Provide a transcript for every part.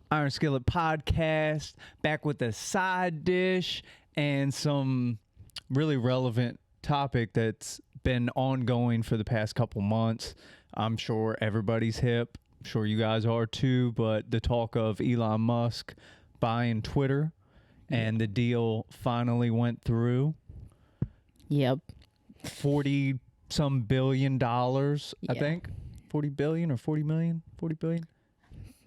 Iron Skillet podcast, back with a side dish and some really relevant topic that's been ongoing for the past couple months. I'm sure everybody's hip. I'm sure you guys are too, but the talk of Elon Musk buying Twitter and the deal finally went through. Yep. 40 some billion dollars, I think. 40 billion or 40 million? 40 billion?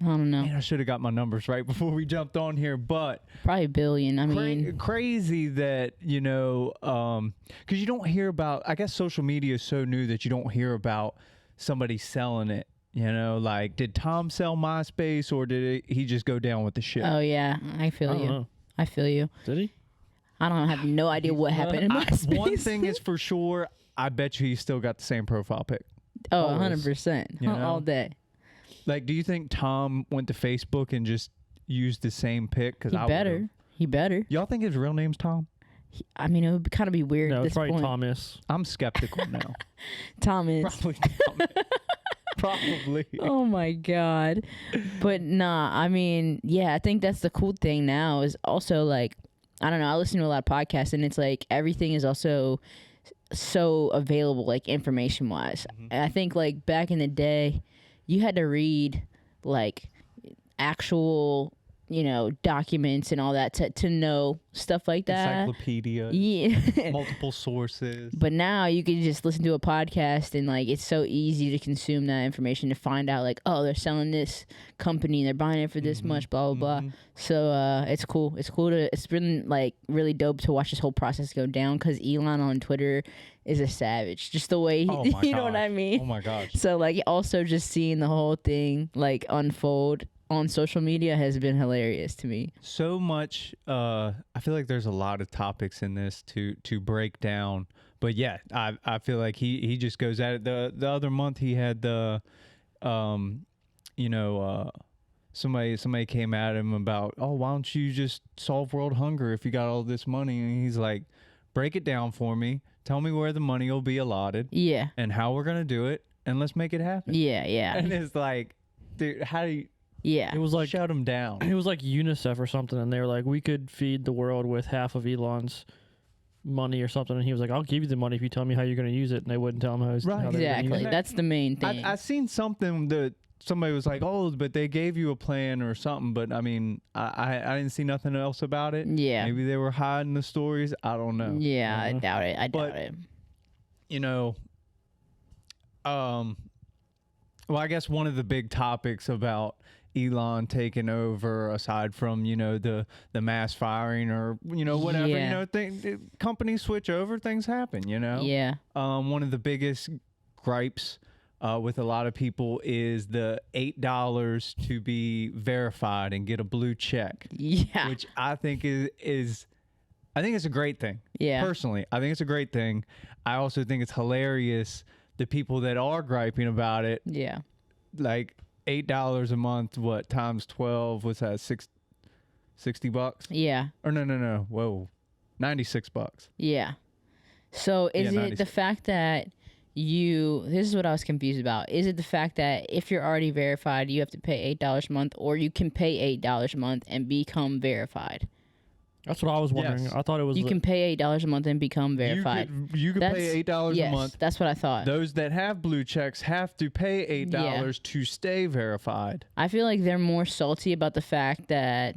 I don't know. Man, I should have got my numbers right before we jumped on here, but probably $1 billion. I mean, crazy that, you know, because you don't hear about, I guess social media is so new that you don't hear about somebody selling it. You know, like, did Tom sell MySpace or did he just go down with the ship? Oh, yeah. I feel you. Know. I feel you. Did he? I don't have no idea what happened in MySpace. One thing is for sure, I bet you he still got the same profile pic. Oh, Always. 100%. You know? All day. Like, do you think Tom went to Facebook and just used the same pic? He better. He better. Y'all think his real name's Tom? I mean, it would kind of be weird No, at it's this probably point. Thomas. I'm skeptical now. Thomas. Probably Thomas. Probably. Oh my God. But nah, I mean, yeah, I think that's the cool thing now is also like, I don't know, I listen to a lot of podcasts and it's like everything is also so available, like information wise. And I think like back in the day, you had to read like actual, you know, documents and all that to know stuff like that. Encyclopedia. Yeah. Multiple sources. But now you can just listen to a podcast and like it's so easy to consume that information to find out like, oh, they're selling this company, they're buying it for this much, blah blah blah. So it's cool. It's been like really dope to watch this whole process go down because Elon on Twitter is a savage. Just the way he, you know what I mean? Oh my gosh. So like also just seeing the whole thing like unfold on social media has been hilarious to me. So much. I feel like there's a lot of topics in this to break down. But yeah, I feel like he just goes at it. The other month he had the, somebody came at him about, oh, why don't you just solve world hunger if you got all this money? And he's like, break it down for me. Tell me where the money will be allotted. Yeah. And how we're gonna do it, and let's make it happen. Yeah, yeah. And it's like, dude, how do you? Yeah. It was like shut him down. It was like UNICEF or something, and they were like, we could feed the world with half of Elon's money or something, and he was like, I'll give you the money if you tell me how you're going to use it, and they wouldn't tell him how they were gonna use Exactly. it. That's the main thing. I seen something that somebody was like, oh, but they gave you a plan or something, but I mean, I didn't see nothing else about it. Yeah. Maybe they were hiding the stories. I don't know. Yeah, I doubt it. I doubt it. You know, well, I guess one of the big topics about Elon taking over, aside from, you know, the mass firing or, you know, whatever, Yeah. you know, companies switch over, things happen, you know? Yeah. One of the biggest gripes with a lot of people is the $8 to be verified and get a blue check. Yeah. Which I think is I think it's a great thing. Yeah. Personally, I think it's a great thing. I also think it's hilarious the people that are griping about it. Yeah. Like $8 a month, what, times 12, what's that, $60? Yeah. Or no. Whoa. $96. Yeah. So is it the fact that this is what I was confused about. Is it the fact that if you're already verified, you have to pay $8 a month, or you can pay $8 a month and become verified? That's what I was wondering. Yes. I thought it was... You can pay $8 a month and become verified. You could pay $8 a month. That's what I thought. Those that have blue checks have to pay $8 to stay verified. I feel like they're more salty about the fact that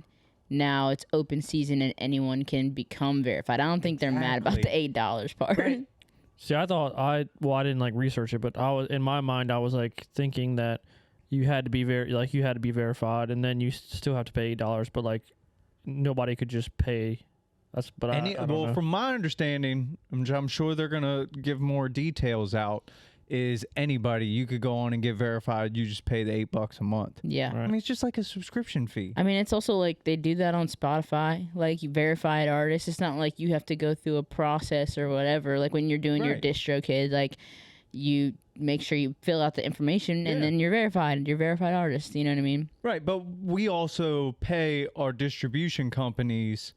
now it's open season and anyone can become verified. I don't think they're mad about the $8 part. Right. See, I thought I didn't like research it, but I was in my mind I was like thinking that you had to be verified, and then you still have to pay $8, but like nobody could just pay. I don't know. From my understanding, I'm sure they're gonna give more details out. Is anybody you could go on and get verified? You just pay the $8 a month. Yeah. Right. I mean, it's just like a subscription fee. I mean, it's also like they do that on Spotify, like verified artists. It's not like you have to go through a process or whatever. Like when you're doing your DistroKid, like you make sure you fill out the information and then you're verified. You're a verified artist. You know what I mean? Right. But we also pay our distribution companies,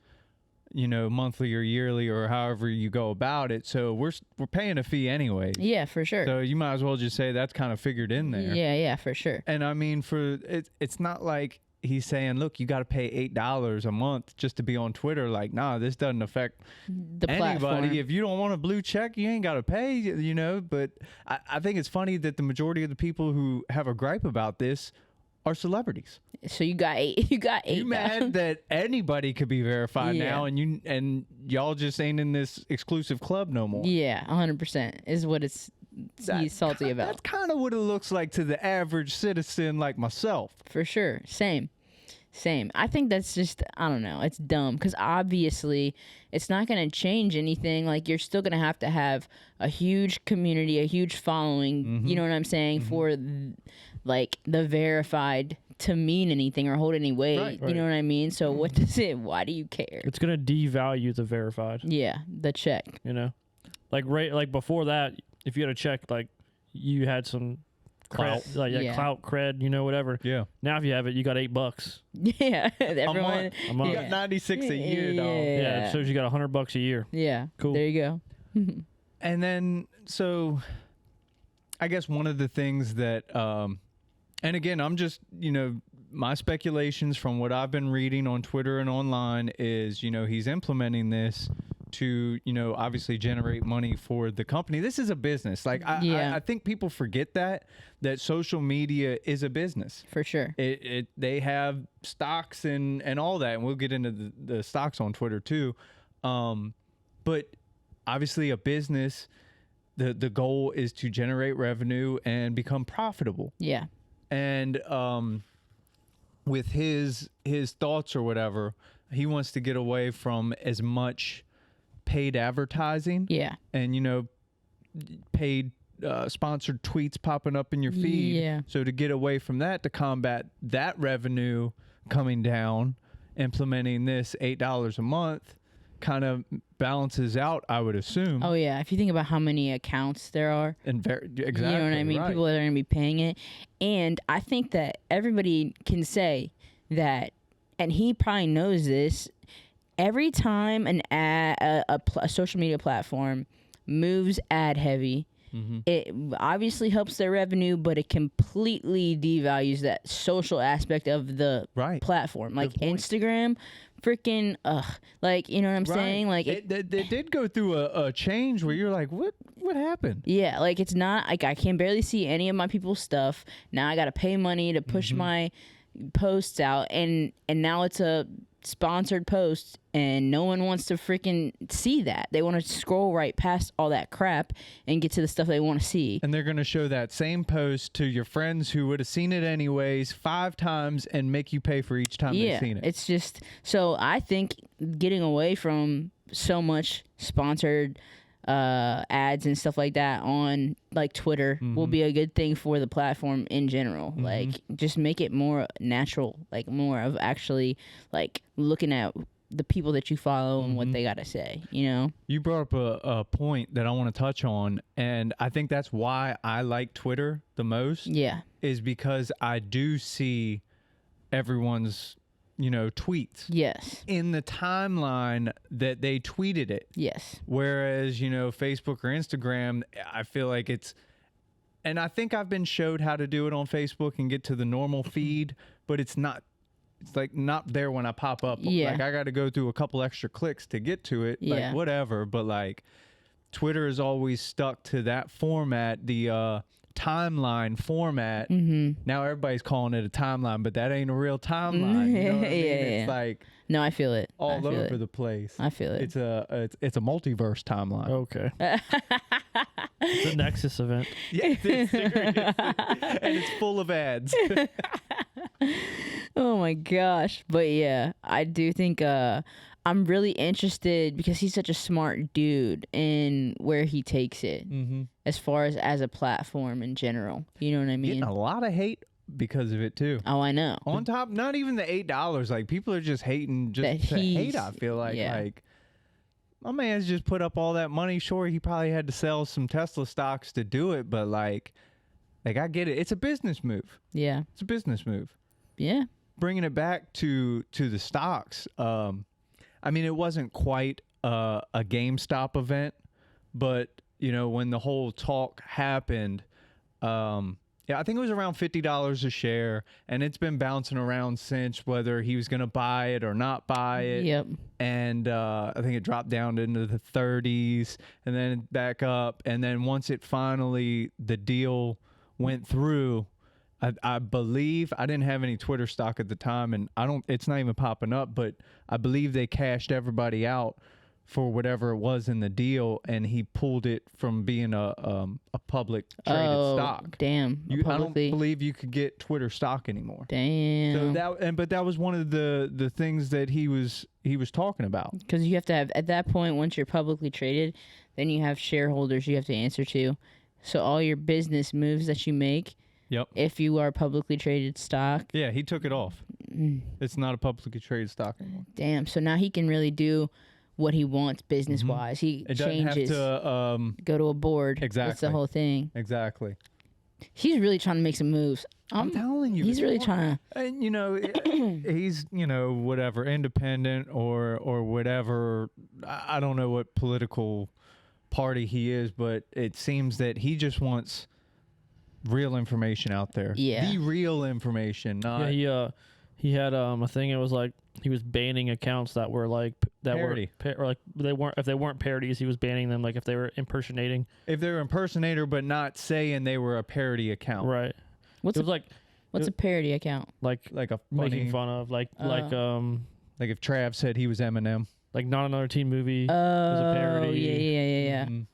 you know, monthly or yearly or however you go about it. So we're paying a fee anyway. Yeah, for sure. So you might as well just say that's kind of figured in there. Yeah, for sure. And I mean, it's not like he's saying, look, you got to pay $8 a month just to be on Twitter. Like, nah, this doesn't affect The anybody. platform. If you don't want a blue check, you ain't got to pay, you know. But I think it's funny that the majority of the people who have a gripe about this are celebrities. So you got eight. You got eight. You mad that anybody could be verified Yeah. now, and y'all just ain't in this exclusive club no more. Yeah, 100% is what he's salty about. That's kind of what it looks like to the average citizen like myself. For sure. Same. I think that's just, I don't know, it's dumb because obviously it's not going to change anything. Like, you're still going to have a huge community, a huge following, you know what I'm saying, for like the verified to mean anything or hold any weight. Right. You know what I mean? So what does it, why do you care? It's gonna devalue the verified. Yeah, the check. You know, like before that, if you had a check, like you had some Clout. cred, like Yeah. clout, cred, you know, whatever. Yeah. Now if you have it, you got $8 Yeah, everyone. a month. You got 96 a year, dog. Yeah, it shows you got $100 a year. Yeah. Cool. There you go. And then, so I guess one of the things that, and again, I'm just, you know, my speculations from what I've been reading on Twitter and online is, you know, he's implementing this to, you know, obviously generate money for the company. This is a business. Like, I think people forget that social media is a business. For sure. They have stocks and all that, and we'll get into the stocks on Twitter too. But obviously a business, the goal is to generate revenue and become profitable. Yeah. And with his thoughts or whatever, he wants to get away from as much paid advertising. Yeah. And, you know, paid sponsored tweets popping up in your feed. Yeah. So to get away from that, to combat that revenue coming down, implementing this $8 a month kind of balances out, I would assume. Oh yeah, if you think about how many accounts there are, And exactly, you know what I mean, right. people that are going to be paying it, and I think that everybody can say that, and he probably knows this. Every time an ad, a social media platform moves ad heavy, it obviously helps their revenue, but it completely devalues that social aspect of the Right. platform. Like Good point. Instagram, freaking, like, you know what I'm saying? Like, they did go through a change where you're like, what happened? yeah, like, it's not like I can barely see any of my people's stuff. Now I got to pay money to push my posts out, and now it's a sponsored post, and no one wants to freaking see that. They want to scroll right past all that crap and get to the stuff they want to see. And they're going to show that same post to your friends who would have seen it anyways 5 times and make you pay for each time they've seen it. It's just, so I think getting away from so much sponsored ads and stuff like that on like Twitter will be a good thing for the platform in general. Like, just make it more natural, like more of actually like looking at the people that you follow and what they got to say, you know? You brought up a point that I want to touch on, and I think that's why I like Twitter the most. Yeah. Is because I do see everyone's, you know, tweets Yes. in the timeline that they tweeted it. Yes. Whereas, you know, Facebook or Instagram, I feel like it's, and I think I've been showed how to do it on Facebook and get to the normal feed, but it's not, it's like not there when I pop up. Yeah. Like I got to go through a couple extra clicks to get to it. Yeah. Like whatever. But like Twitter is always stuck to that format, the timeline format. Now everybody's calling it a timeline, but that ain't a real timeline. You know what I mean? It's like No, I feel it. all I feel over it. the place. I feel it. It's a multiverse timeline. Okay. It's a Nexus event. Yeah, it's serious. And it's full of ads. Oh my gosh. But yeah, I do think I'm really interested because he's such a smart dude in where he takes it as far as a platform in general. You know what I mean? Getting a lot of hate because of it too. Oh, I know. On top, not even the $8. Like people are just hating That just to hate. he's- I feel like yeah. like my man's just put up all that money. Sure, he probably had to sell some Tesla stocks to do it, but like I get it. It's a business move. Yeah. It's a business move. Yeah. Bringing it back to the stocks. I mean, it wasn't quite a GameStop event, but you know when the whole talk happened, Yeah, I think it was around $50 a share, and it's been bouncing around since, whether he was going to buy it or not buy it. Yep. And I think it dropped down into the 30s and then back up. And then once it finally, the deal went through, I believe, I didn't have any Twitter stock at the time, and it's not even popping up, but I believe they cashed everybody out for whatever it was in the deal, and he pulled it from being a public traded stock. Damn. I don't believe you could get Twitter stock anymore. Damn. So but that was one of the things that he was talking about. Because you have to have, at that point, once you're publicly traded, then you have shareholders you have to answer to. So all your business moves that you make, Yep. if you are publicly traded stock. Yeah, he took it off. It's not a publicly traded stock anymore. Damn. So now he can really do what he wants business wise. He It doesn't changes. have to go to a board. Exactly. That's the whole thing. exactly. He's really trying to make some moves. I'm telling you, He's really trying to. And he's whatever, independent or whatever. I don't know what political party he is, but it seems that he just wants real information out there. Yeah. The real information, not He had a thing. It was like he was banning accounts that were like parody. or like if they weren't parodies, he was banning them. Like if they were impersonating. If they were impersonator, but not saying they were a parody account. Right. What's It was like a parody account? like Like a making funny, fun of like like if Trav said he was Eminem. like Not Another Teen Movie. Oh, a parody. yeah. Mhm.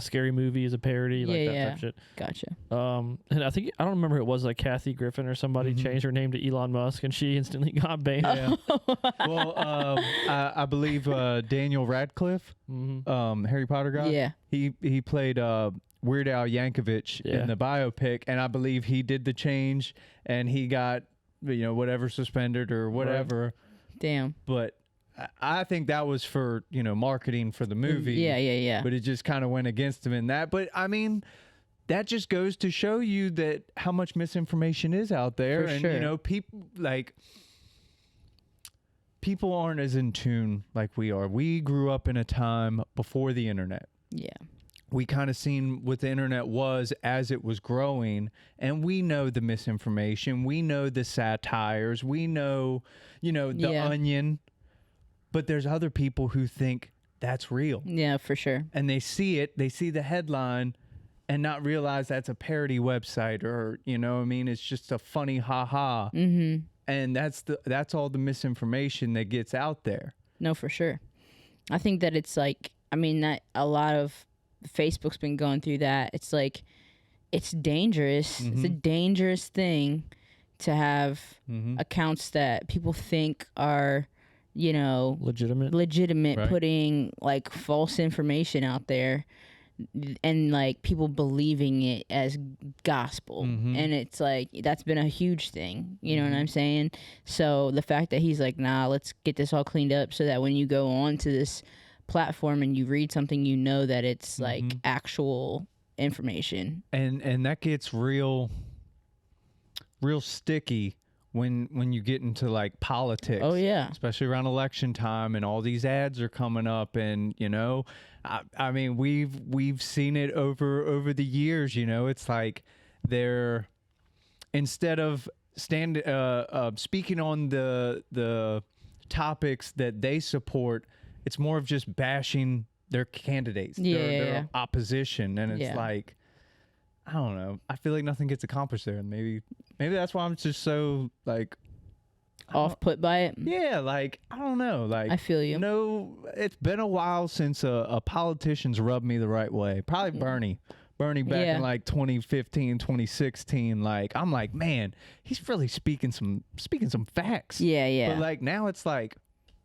Scary Movie is a parody, like Yeah, that yeah. type of shit. Gotcha. And I don't remember who it was, like Kathy Griffin or somebody changed her name to Elon Musk, and she instantly got banned. Yeah. Well, I believe Daniel Radcliffe, Harry Potter guy. Yeah. He played Weird Al Yankovic Yeah. in the biopic, and I believe he did the change, and he got whatever suspended or whatever. Damn. But I think that was for marketing for the movie. Yeah. But it just kind of went against him in that. But I mean, that just goes to show you that how much misinformation is out there. For And sure. people aren't as in tune like we are. We grew up in a time before the internet. Yeah. We kind of seen what the internet was as it was growing, and we know the misinformation. We know the satires. We know, the Yeah. Onion. But there's other people who think that's real. Yeah, for sure. And they see it, they see the headline and not realize that's a parody website or, it's just a funny ha-ha. Mm-hmm. And that's all the misinformation that gets out there. No, for sure. I think that it's like, that a lot of Facebook's been going through that. It's like, it's dangerous. It's a dangerous thing to have accounts that people think are, Legitimate. Right. putting like false information out there and like people believing it as gospel. And it's like, that's been a huge thing. You know what I'm saying? So the fact that he's like, nah, let's get this all cleaned up so that when you go on to this platform and you read something, that it's like actual information. And that gets real sticky when you get into like politics. Oh yeah. Especially around election time, and all these ads are coming up, and I mean we've seen it over the years. It's like they're, instead of speaking on the topics that they support, it's more of just bashing their candidates, their opposition, and it's like, I don't know. I feel like nothing gets accomplished there, and maybe that's why I'm just so like Off put by it. Yeah, like I don't know. Like I feel you. No, it's been a while since a politician's rubbed me the right way. Probably Bernie back in like 2015, 2016. Like I'm like, man, he's really speaking some facts. Yeah. But like now it's like,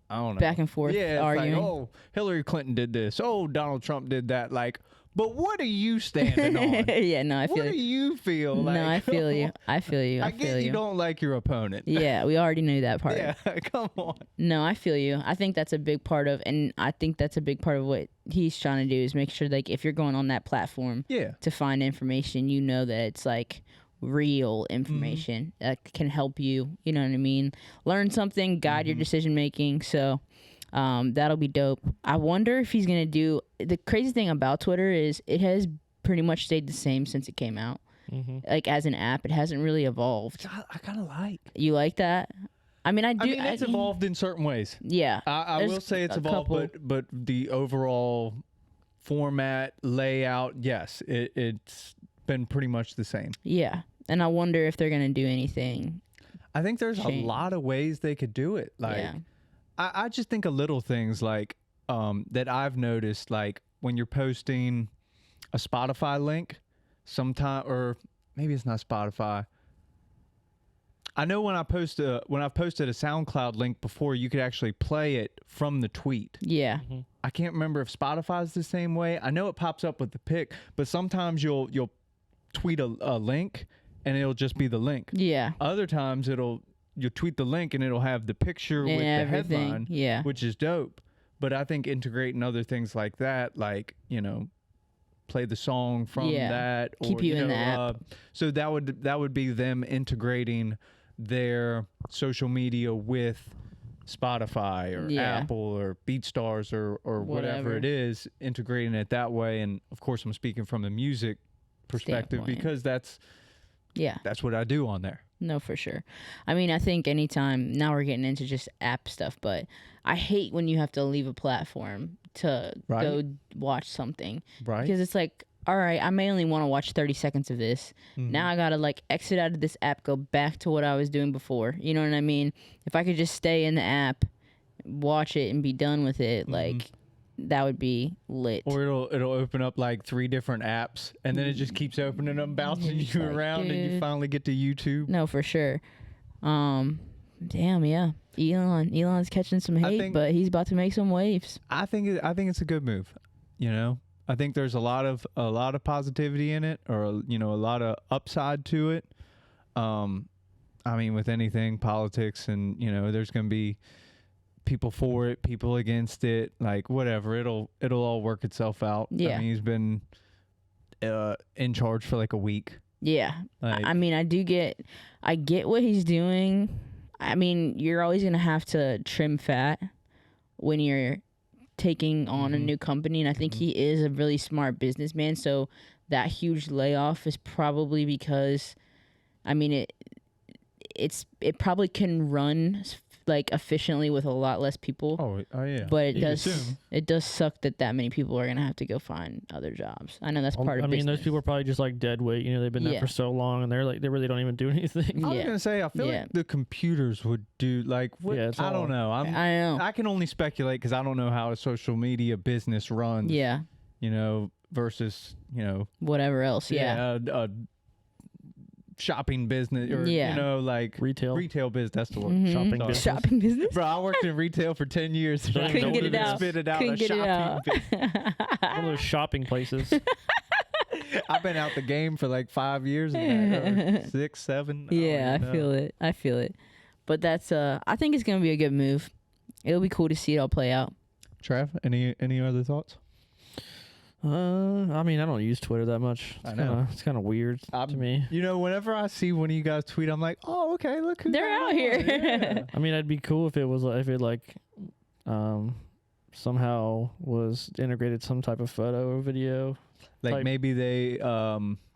I don't know. Back and forth arguing. Like, oh, Hillary Clinton did this. Oh, Donald Trump did that. Like, but what are you standing on? Yeah, no, I feel What do you feel? Like, no, I feel you. I feel you. I get you don't like your opponent. Yeah, we already knew that part. Yeah, come on. No, I feel you. I think that's a big part of, and I think that's a big part of what he's trying to do is make sure, like, if you're going on that platform to find information, that it's like real information that can help you. You know what I mean? Learn something, guide your decision making. So that'll be dope. I wonder if he's gonna do. The crazy thing about Twitter is it has pretty much stayed the same since it came out. like as an app. It hasn't really evolved. I kind of like. You like that? I mean, I do. I mean, it's evolved in certain ways. Yeah. I will say it's evolved, but the overall format, layout, yes, it's been pretty much the same. Yeah. And I wonder if they're going to do anything. I think there's a lot of ways they could do it. Like, I just think of little things like that I've noticed, like when you're posting a Spotify link sometime, or maybe it's not Spotify. I know when I've posted a SoundCloud link before, you could actually play it from the tweet. Yeah. I can't remember if Spotify's the same way. I know it pops up with the pic, but sometimes you'll tweet a link and it'll just be the link. Yeah. Other times you'll tweet the link and it'll have the picture and with everything. the headline, Yeah. which is dope. But I think integrating other things like that, like, play the song from that, or keep you in the app. So that would be them integrating their social media with Spotify or Apple or BeatStars or whatever it is, integrating it that way. And of course, I'm speaking from the music perspective because that's what I do on there. No, for sure. I mean, I think anytime, now we're getting into just app stuff, but I hate when you have to leave a platform to go watch something. Right. Because it's like, all right, I may only want to watch 30 seconds of this. Now I got to like exit out of this app, go back to what I was doing before. You know what I mean? If I could just stay in the app, watch it and be done with it, like that would be lit. Or it'll open up like 3 different apps and then it just keeps opening them, bouncing you like, around, and you finally get to YouTube. No, for sure. Damn, yeah. Elon's catching some hate, but he's about to make some waves. I think it's a good move. I think there's a lot of positivity in it, or a lot of upside to it. I mean, with anything, politics, and there's going to be people for it, people against it, like whatever. It'll all work itself out. Yeah. I mean, he's been in charge for like a week. Yeah. I mean, I get what he's doing. I mean, you're always going to have to trim fat when you're taking on a new company, and I think he is a really smart businessman. So that huge layoff is probably because, I mean, it probably can run like efficiently with a lot less people. Oh yeah. But it does suck that many people are gonna have to go find other jobs. I know that's part of. I mean, business. those people are probably just like dead weight. They've been there for so long, and they really don't even do anything. I was gonna say, I feel like the computers would do like what? Yeah, I don't know. I know. I can only speculate because I don't know how a social media business runs. Yeah. Versus whatever else. Yeah. Shopping business, or like retail business. That's the word. Shopping business. Shopping business. Bro, I worked in retail for 10 years. Couldn't get it out. Spit it out. Couldn't get it out. One of those shopping places. I've been out the game for like 5 years, or 6, 7. Yeah, I feel it. But that's I think it's gonna be a good move. It'll be cool to see it all play out. Trav, any other thoughts? I mean, I don't use Twitter that much. I know. It's kind of weird to me. Whenever I see one of you guys tweet, I'm like, oh, okay, look who's They're out here. Yeah. I mean, it'd be cool if it somehow was integrated some type of photo or video. Like maybe they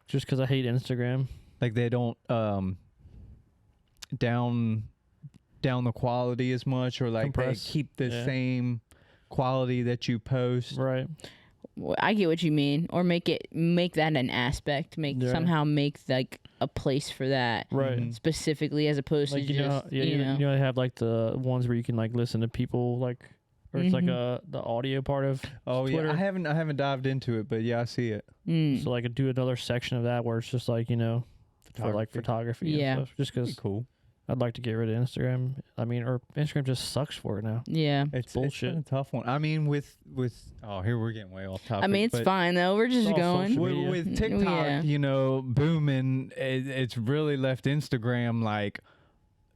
just because I hate Instagram. Like they don't down the quality as much, or like compress. They keep the same quality that you post. Right. I get what you mean, or make that an aspect, somehow make like a place for that, right? Specifically, as opposed like, to just they have like the ones where you can like listen to people, like, or it's like the audio part of Twitter. Yeah, I haven't dived into it, but yeah, I see it. So like do another section of that where it's just like for like photography and stuff, just because cool. I'd like to get rid of Instagram. I mean, or Instagram just sucks for it now. Yeah. It's bullshit. It's been a tough one. I mean, with here we're getting way off topic. I mean, it's fine though. We're just going. With TikTok, booming, it's really left Instagram like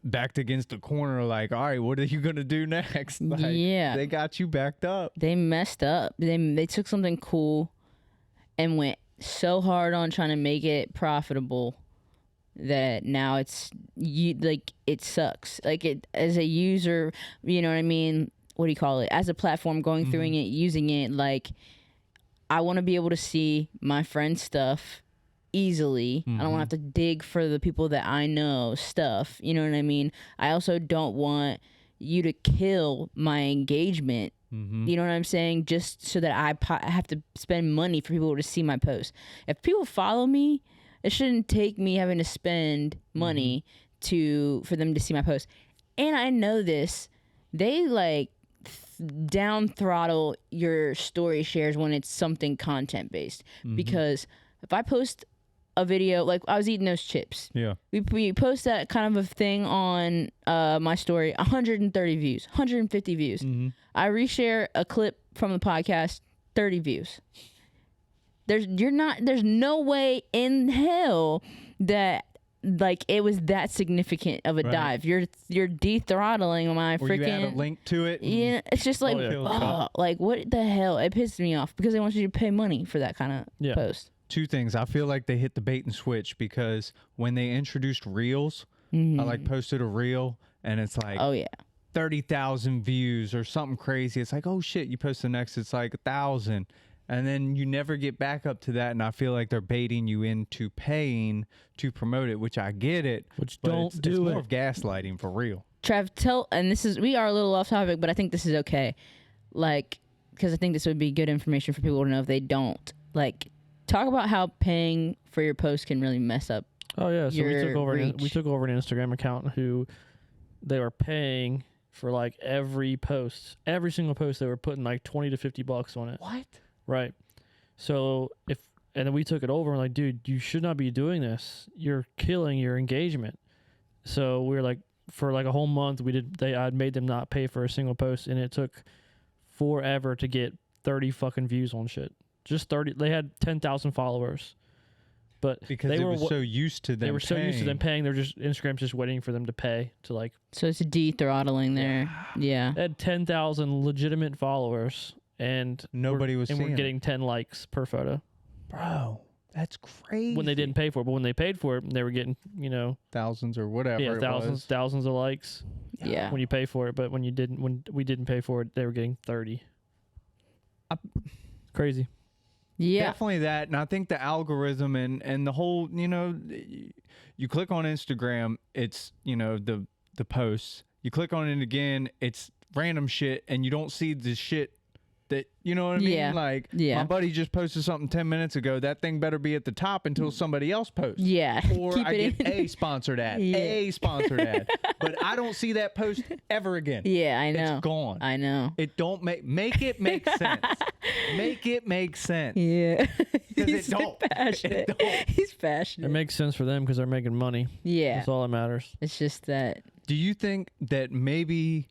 backed against the corner. Like, all right, what are you gonna do next? Like, they got you backed up. They messed up. They took something cool and went so hard on trying to make it profitable that now it sucks. Like, it as a user, you know what I mean? What do you call it? As a platform, going through it, using it, like, I want to be able to see my friend's stuff easily. I don't want to have to dig for the people that I know stuff. You know what I mean? I also don't want you to kill my engagement. You know what I'm saying? Just so that I have to spend money for people to see my post. If people follow me, it shouldn't take me having to spend money for them to see my post. And I know this. They like down throttle your story shares when it's something content based. Because if I post a video, like I was eating those chips. Yeah. We post that kind of a thing on my story, 130 views, 150 views. I reshare a clip from the podcast, 30 views. There's no way in hell that like it was that significant of a dive. You're de-throttling my or freaking. You add a link to it. Yeah, it's just like, like what the hell? It pisses me off because they want you to pay money for that kind of post. Two things. I feel like they hit the bait and switch because when they introduced Reels, I like posted a Reel and it's like, 30,000 views or something crazy. It's like, oh shit, you post the next, it's like 1,000. And then you never get back up to that. And I feel like they're baiting you into paying to promote it, which I get it. Which but don't it's do more it. of gaslighting for real. Trav, we are a little off topic, but I think this is okay. Like, because I think this would be good information for people to know if they don't. Like, talk about how paying for your post can really mess up. Oh yeah, so we reach. took over an Instagram account who they were paying for like every single post. They were putting like $20 to $50 on it. What? Right. So and then we took it over and like, dude, you should not be doing this. You're killing your engagement. So we were like, for like a whole month, I'd made them not pay for a single post, and it took forever to get 30 fucking views on shit. Just 30. They had 10,000 followers, but Because they were so used to them. They were so used to them paying. They're just Instagram's just waiting for them to pay to like. So it's a de-throttling there. Yeah. They had 10,000 legitimate followers, and Nobody was seeing we're it. getting 10 likes per photo. Bro, that's crazy. When they didn't pay for it, but when they paid for it, they were getting thousands or whatever. yeah, thousands of likes. Yeah. When you pay for it, but when we didn't pay for it, they were getting 30. Crazy. Yeah. Definitely that. And I think the algorithm and the whole, you click on Instagram, it's, the posts. You click on it again, it's random shit, and you don't see the shit that, you know what I mean? Yeah. Like, Yeah. my buddy just posted something 10 minutes ago. That thing better be at the top until somebody else posts. Yeah. Or Keep I it get in. a sponsored ad. Yeah. A sponsored ad. But I don't see that post ever again. Yeah, I know. It's gone. I know. It don't make it make sense. Make it make sense. Yeah. He's passionate. It don't. He's It passionate. makes sense for them because they're making money. Yeah. That's all that matters. It's just that. Do you think that maybe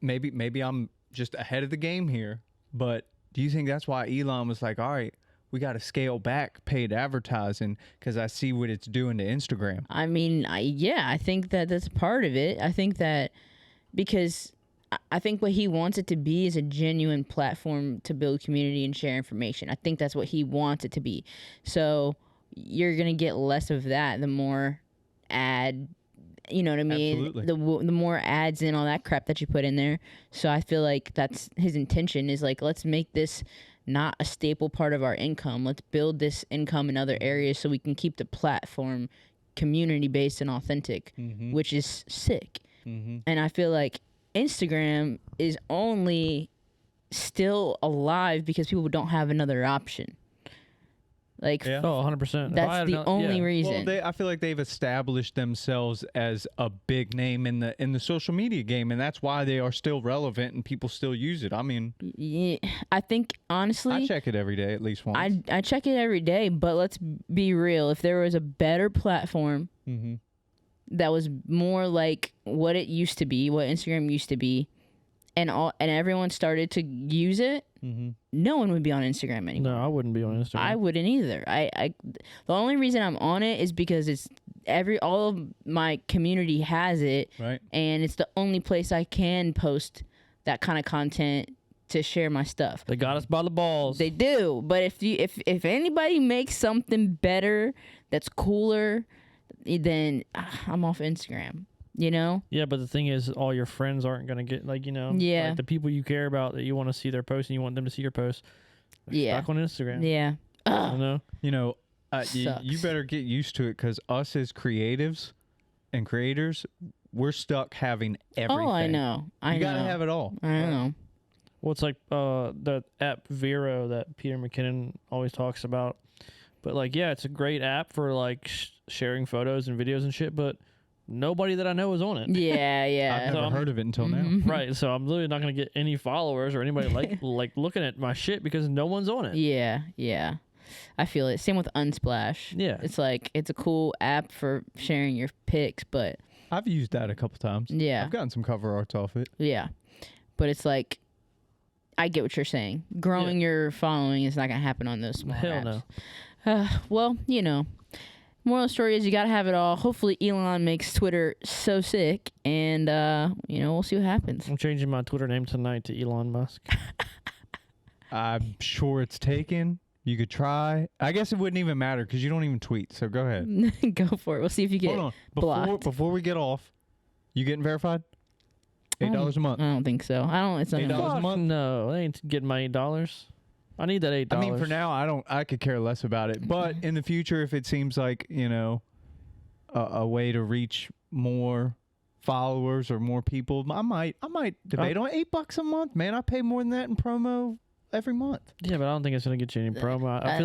I'm just ahead of the game here, but do you think that's why Elon was like, all right, we got to scale back paid advertising because I see what it's doing to Instagram? I mean, I think that that's part of it. I think that because I think what he wants it to be is a genuine platform to build community and share information. I think that's what he wants it to be. So you're going to get less of that the more you know what I mean? Absolutely. The more ads and all that crap that you put in there. So I feel like that's his intention is like, let's make this not a staple part of our income. Let's build this income in other areas so we can keep the platform community based and authentic, which is sick. And I feel like Instagram is only still alive because people don't have another option. Like, Yeah. Oh, 100%. that's the only reason. Well, I feel like they've established themselves as a big name in the social media game, and that's why they are still relevant and people still use it. I mean, Yeah, I think honestly, I check it every day at least once. I check it every day, but let's be real. If there was a better platform that was more like what it used to be, what Instagram used to be, and everyone started to use it, no one would be on Instagram anymore. No, I wouldn't be on Instagram. I wouldn't either. The only reason I'm on it is because it's all of my community has it, right? and it's the only place I can post that kind of content to share my stuff. They got us by the balls. They do, but if anybody makes something better that's cooler, then I'm off Instagram. You know? Yeah, but the thing is, all your friends aren't gonna get like Yeah. like the people you care about that you want to see their post and you want them to see your post. Yeah. Back on Instagram. Yeah. You know. You Sucks. better get used to it because us as creatives and creators, we're stuck having everything. Oh, I know. You gotta have it all. I know. Well, it's like the app Vero that Peter McKinnon always talks about. But like, yeah, it's a great app for like sharing photos and videos and shit. But nobody that I know is on it. Yeah, yeah. I've never heard of it until now. Right, so I'm literally not gonna get any followers or anybody like looking at my shit because no one's on it. Yeah, yeah. I feel it. Same with Unsplash. Yeah. It's like it's a cool app for sharing your pics, but I've used that a couple times. yeah. I've gotten some cover arts off it. Yeah. But it's like I get what you're saying. Growing your following is not gonna happen on those small Hell apps. no. Well, you know. Moral of the story is you gotta have it all. Hopefully Elon makes Twitter so sick and we'll see what happens. I'm changing my Twitter name tonight to Elon Musk. I'm sure it's taken. You could try. I guess it wouldn't even matter because you don't even tweet. So go ahead. Go for it. We'll see if you get Hold on. blocked. Before we get off, you getting verified? $8 a month. I don't think so. It's not $8 enough. a month? No, they ain't getting my $8. I need that $8. I mean, for now, I could care less about it. But in the future, if it seems like, a way to reach more followers or more people, I might debate on $8 a month. Man, I pay more than that in promo every month. Yeah, but I don't think it's gonna get you any promo. I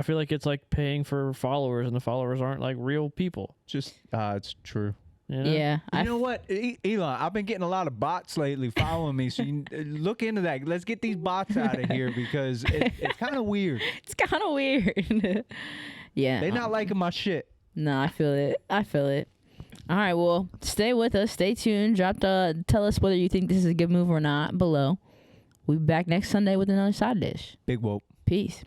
feel like it's like paying for followers, and the followers aren't like real people. It's true. You know? Yeah. You know what, Elon? I've been getting a lot of bots lately following me, so you look into that. Let's get these bots out of here because it's kind of weird. It's kind of weird. Yeah. They not liking my shit. No, I feel it. All right, well, stay with us. Stay tuned. Tell us whether you think this is a good move or not below. We'll be back next Sunday with another side dish. Big whoop. Peace.